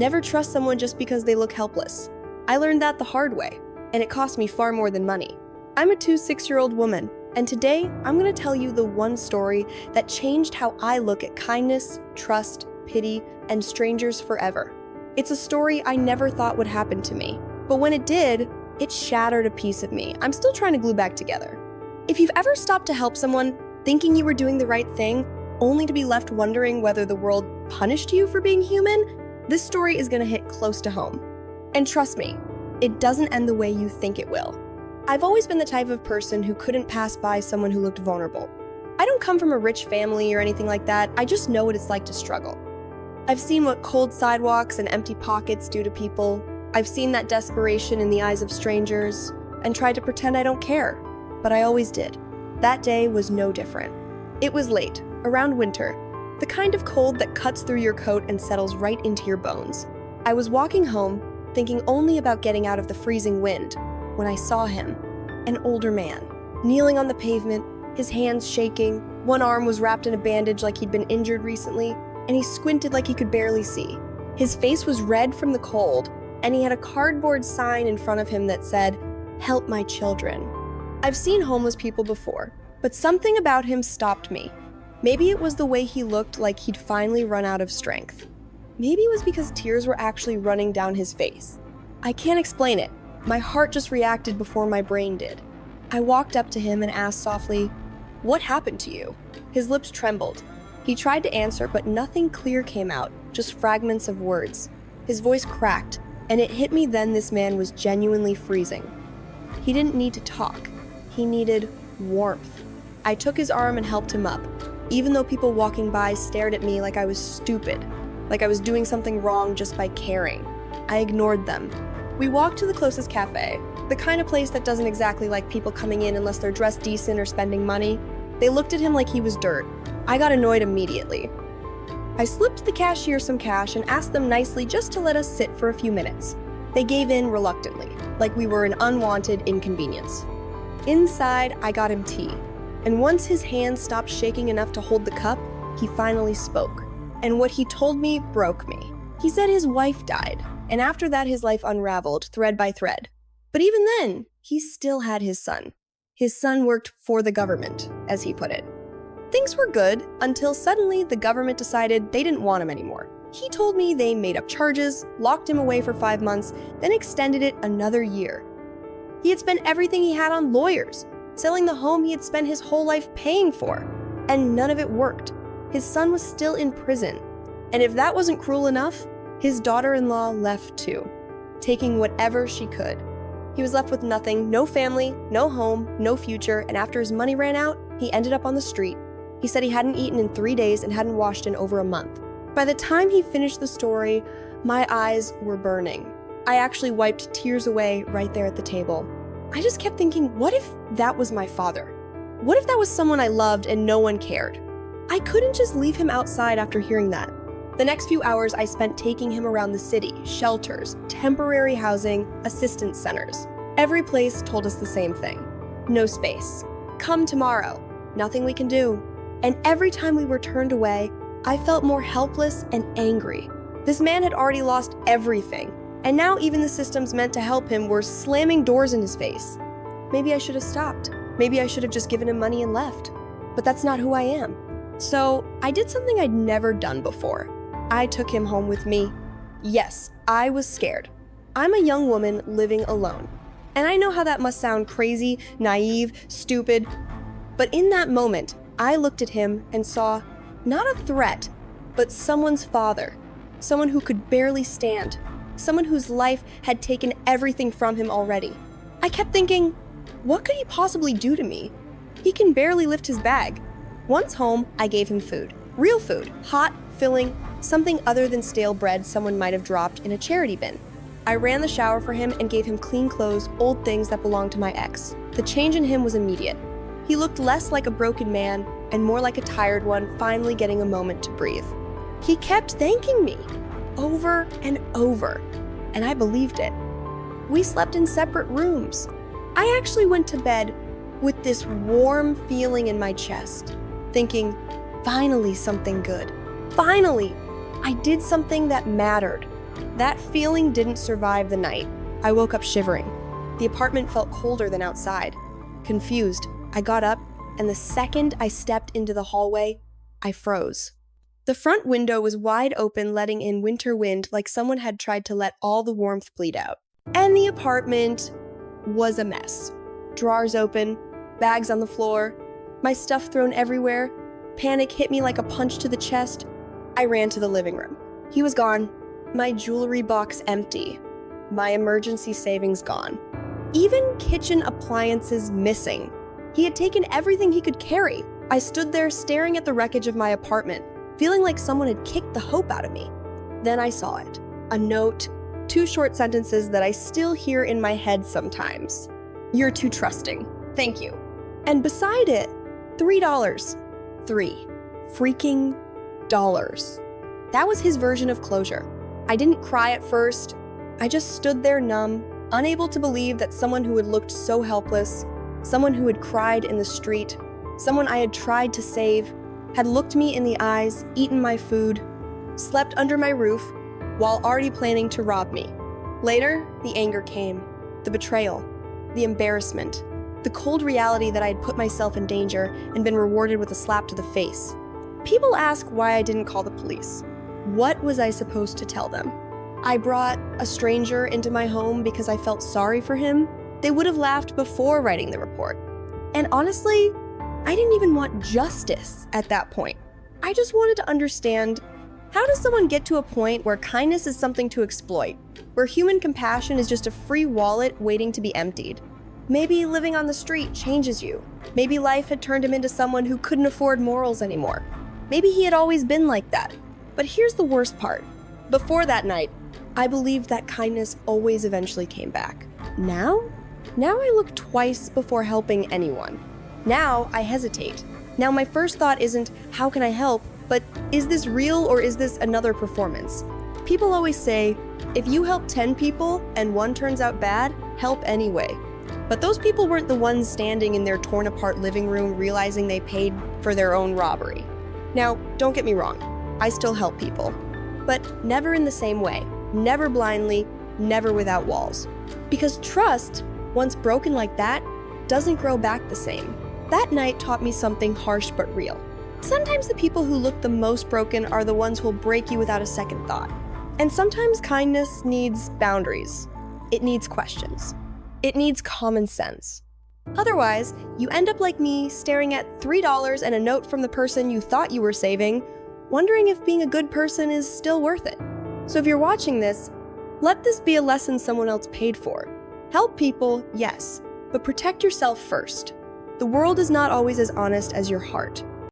Never trust someone just because they look helpless. I learned that the hard way, and it cost me far more than money. I'm a 26-year-old woman, and today I'm going to tell you the one story that changed how I look at kindness, trust, pity, and strangers forever. It's a story I never thought would happen to me, but when it did, it shattered a piece of me I'm still trying to glue back together. If you've ever stopped to help someone, thinking you were doing the right thing, only to be left wondering whether the world punished you for being human, this story is going to hit close to home. And trust me, it doesn't end the way you think it will. I've always been the type of person who couldn't pass by someone who looked vulnerable. I don't come from a rich family or anything like that, I just know what it's like to struggle. I've seen what cold sidewalks and empty pockets do to people. I've seen that desperation in the eyes of strangers, and tried to pretend I don't care, but I always did. That day was no different. It was late, around winter, the kind of cold that cuts through your coat and settles right into your bones. I was walking home, thinking only about getting out of the freezing wind, when I saw him, an older man, kneeling on the pavement, his hands shaking, one arm was wrapped in a bandage like he'd been injured recently, and he squinted like he could barely see. His face was red from the cold, and he had a cardboard sign in front of him that said, "Help my children." I've seen homeless people before, but something about him stopped me. Maybe it was the way he looked like he'd finally run out of strength. Maybe it was because tears were actually running down his face. I can't explain it. My heart just reacted before my brain did. I walked up to him and asked softly, "What happened to you?" His lips trembled. He tried to answer, but nothing clear came out, just fragments of words. His voice cracked, and it hit me then this man was genuinely freezing. He didn't need to talk. He needed warmth. I took his arm and helped him up, even though people walking by stared at me like I was stupid, like I was doing something wrong just by caring. I ignored them. We walked to the closest cafe, the kind of place that doesn't exactly like people coming in unless they're dressed decent or spending money. They looked at him like he was dirt. I got annoyed immediately. I slipped the cashier some cash and asked them nicely just to let us sit for a few minutes. They gave in reluctantly, like we were an unwanted inconvenience. Inside, I got him tea, and once his hands stopped shaking enough to hold the cup, he finally spoke. And what he told me broke me. He said his wife died, and after that his life unraveled, thread by thread. But even then, he still had his son. His son worked for the government, as he put it. Things were good until suddenly the government decided they didn't want him anymore. He told me they made up charges, locked him away for 5 months, then extended it another year. He had spent everything he had on lawyers, selling the home he had spent his whole life paying for, and none of it worked. His son was still in prison, and if that wasn't cruel enough, his daughter-in-law left too, taking whatever she could. He was left with nothing, no family, no home, no future, and after his money ran out, he ended up on the street. He said he hadn't eaten in 3 days and hadn't washed in over a month. By the time he finished the story, my eyes were burning. I actually wiped tears away right there at the table. I just kept thinking, what if that was my father? What if that was someone I loved and no one cared? I couldn't just leave him outside after hearing that. The next few hours I spent taking him around the city, shelters, temporary housing, assistance centers. Every place told us the same thing. No space. Come tomorrow. Nothing we can do. And every time we were turned away, I felt more helpless and angry. This man had already lost everything, and now even the systems meant to help him were slamming doors in his face. Maybe I should have stopped. Maybe I should have just given him money and left. But that's not who I am. So I did something I'd never done before. I took him home with me. Yes, I was scared. I'm a young woman living alone. And I know how that must sound crazy, naive, stupid. But in that moment, I looked at him and saw not a threat, but someone's father. Someone who could barely stand. Someone whose life had taken everything from him already. I kept thinking, what could he possibly do to me? He can barely lift his bag. Once home, I gave him food. Real food. Hot, filling, something other than stale bread someone might have dropped in a charity bin. I ran the shower for him and gave him clean clothes, old things that belonged to my ex. The change in him was immediate. He looked less like a broken man and more like a tired one finally getting a moment to breathe. He kept thanking me, over and over, and I believed it. We slept in separate rooms. I actually went to bed with this warm feeling in my chest, thinking, finally something good. Finally, I did something that mattered. That feeling didn't survive the night. I woke up shivering. The apartment felt colder than outside. Confused, I got up, and the second I stepped into the hallway, I froze. The front window was wide open, letting in winter wind like someone had tried to let all the warmth bleed out. And the apartment was a mess. Drawers open, bags on the floor, my stuff thrown everywhere. Panic hit me like a punch to the chest. I ran to the living room. He was gone. My jewelry box empty. My emergency savings gone. Even kitchen appliances missing. He had taken everything he could carry. I stood there staring at the wreckage of my apartment, feeling like someone had kicked the hope out of me. Then I saw it. A note, 2 short sentences that I still hear in my head sometimes. "You're too trusting. Thank you." And beside it, $3. 3 freaking dollars. That was his version of closure. I didn't cry at first. I just stood there numb, unable to believe that someone who had looked so helpless, someone who had cried in the street, someone I had tried to save, had looked me in the eyes, eaten my food, slept under my roof, while already planning to rob me. Later, the anger came, the betrayal, the embarrassment, the cold reality that I had put myself in danger and been rewarded with a slap to the face. People ask why I didn't call the police. What was I supposed to tell them? I brought a stranger into my home because I felt sorry for him? They would have laughed before writing the report. And honestly, I didn't even want justice at that point. I just wanted to understand, how does someone get to a point where kindness is something to exploit, where human compassion is just a free wallet waiting to be emptied? Maybe living on the street changes you. Maybe life had turned him into someone who couldn't afford morals anymore. Maybe he had always been like that. But here's the worst part. Before that night, I believed that kindness always eventually came back. Now I look twice before helping anyone. Now I hesitate. Now my first thought isn't, how can I help, but is this real or is this another performance? People always say, if you help 10 people and one turns out bad, help anyway. But those people weren't the ones standing in their torn apart living room realizing they paid for their own robbery. Now, don't get me wrong, I still help people. But never in the same way, never blindly, never without walls. Because trust, once broken like that, doesn't grow back the same. That night taught me something harsh but real. Sometimes the people who look the most broken are the ones who'll break you without a second thought. And sometimes kindness needs boundaries. It needs questions. It needs common sense. Otherwise, you end up like me, staring at $3 and a note from the person you thought you were saving, wondering if being a good person is still worth it. So if you're watching this, let this be a lesson someone else paid for. Help people, yes, but protect yourself first. The world is not always as honest as your heart.